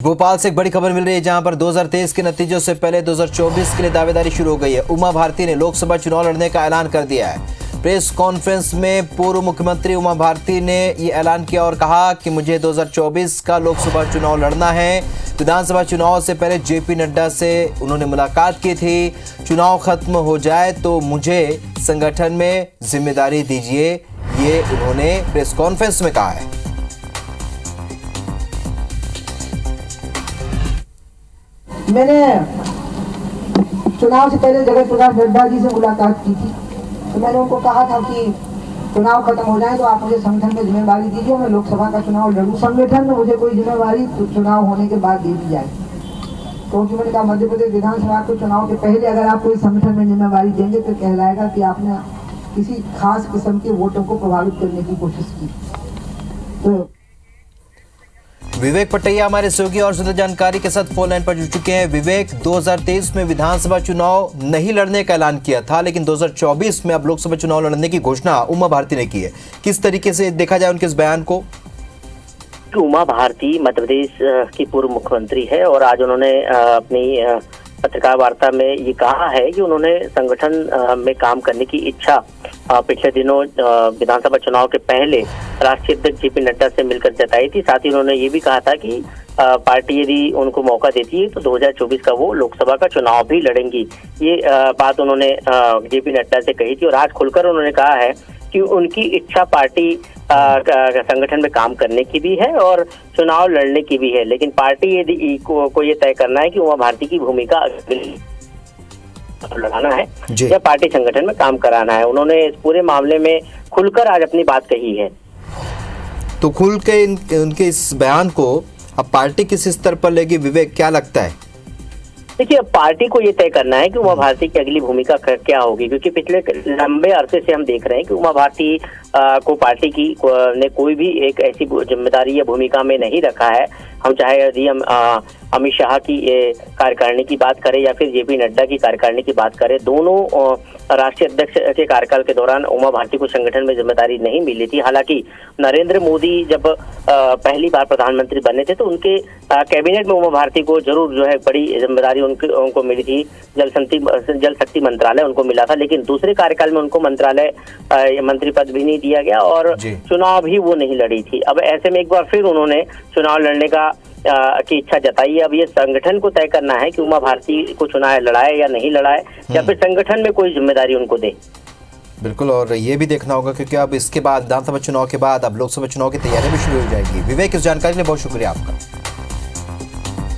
भोपाल से एक बड़ी खबर मिल रही है जहां पर 2023 के नतीजों से पहले 2024 के लिए दावेदारी शुरू हो गई है। उमा भारती ने लोकसभा चुनाव लड़ने का ऐलान कर दिया है। प्रेस कॉन्फ्रेंस में पूर्व मुख्यमंत्री उमा भारती ने ये ऐलान किया और कहा कि मुझे 2024 का लोकसभा चुनाव लड़ना है। विधानसभा चुनाव से पहले जेपी नड्डा से उन्होंने मुलाकात की थी। चुनाव खत्म हो जाए तो मुझे संगठन में जिम्मेदारी दीजिए, ये उन्होंने प्रेस कॉन्फ्रेंस में कहा है। मैंने चुनाव से पहले जगत प्रकाश नड्डा जी से मुलाकात की थी, तो मैंने उनको कहा था कि चुनाव खत्म हो जाए तो आप मुझे संगठन में जिम्मेदारी दीजिए, मैं लोकसभा का चुनाव लड़ूं। संगठन में मुझे कोई जिम्मेदारी तो चुनाव होने के बाद दे दी जाए, क्योंकि मैंने कहा मध्य प्रदेश विधानसभा के चुनाव के पहले अगर आप कोई संगठन में जिम्मेदारी देंगे तो कहलाएगा कि आपने किसी खास किस्म के वोटों को प्रभावित करने की कोशिश की। तो विवेक पटैया हमारे सहयोगी और ज्यादा जानकारी के साथ फोन लाइन पर जुड़ चुके हैं। विवेक, 2023 में विधानसभा चुनाव नहीं लड़ने का ऐलान किया था, लेकिन 2024 में अब लोकसभा चुनाव लड़ने की घोषणा उमा भारती ने की है। किस तरीके से देखा जाए उनके इस बयान को? उमा भारती मध्य प्रदेश की पूर्व मुख्यमंत्री है और आज उन्होंने अपनी पत्रकार वार्ता में ये कहा है कि उन्होंने संगठन में काम करने की इच्छा पिछले दिनों विधानसभा चुनाव के पहले राष्ट्रीय अध्यक्ष जेपी नड्डा से मिलकर जताई थी। साथ ही उन्होंने ये भी कहा था कि पार्टी यदि उनको मौका देती है तो 2024 का वो लोकसभा का चुनाव भी लड़ेंगी। ये बात उन्होंने जेपी नड्डा से कही थी और आज खुलकर उन्होंने कहा है कि उनकी इच्छा पार्टी संगठन में काम करने की भी है और चुनाव लड़ने की भी है, लेकिन पार्टी यदि को ये तय करना है कि उमा भारती की भूमिका लगाना है या पार्टी संगठन में काम कराना है। उन्होंने इस पूरे मामले में खुलकर आज अपनी बात कही है। तो खुल के उनके इस बयान को अब पार्टी किस स्तर पर लेगी, विवेक, क्या लगता है? देखिए, अब पार्टी को ये तय करना है कि उमा भारती की अगली भूमिका क्या होगी, क्योंकि पिछले लंबे अरसे से हम देख रहे हैं कि उमा भारती को पार्टी की ने कोई भी एक ऐसी जिम्मेदारी या भूमिका में नहीं रखा है। हम चाहे यदि हम अमित शाह की कार्यकारिणी की बात करें या फिर जेपी नड्डा की कार्यकारिणी की बात करें, दोनों राष्ट्रीय अध्यक्ष के कार्यकाल के दौरान उमा भारती को संगठन में जिम्मेदारी नहीं मिली थी। हालांकि नरेंद्र मोदी जब पहली बार प्रधानमंत्री बने थे तो उनके कैबिनेट में उमा भारती को जरूर जो है बड़ी जिम्मेदारी उनको मिली थी। जल शक्ति मंत्रालय उनको मिला था, लेकिन दूसरे कार्यकाल में उनको मंत्री पद भी नहीं दिया गया और चुनाव भी वो नहीं लड़ी थी। अब ऐसे में एक बार फिर उन्होंने चुनाव लड़ने की इच्छा जताई है। अब ये संगठन को तय करना है कि उमा भारती को चुनाव लड़ाए या नहीं लड़ाए या फिर संगठन में कोई जिम्मेदारी उनको दे। बिल्कुल, और ये भी देखना होगा क्योंकि अब इसके बाद विधानसभा चुनाव के बाद अब लोकसभा चुनाव की तैयारी भी शुरू हो जाएगी। विवेक, इस जानकारी के लिए बहुत शुक्रिया आपका।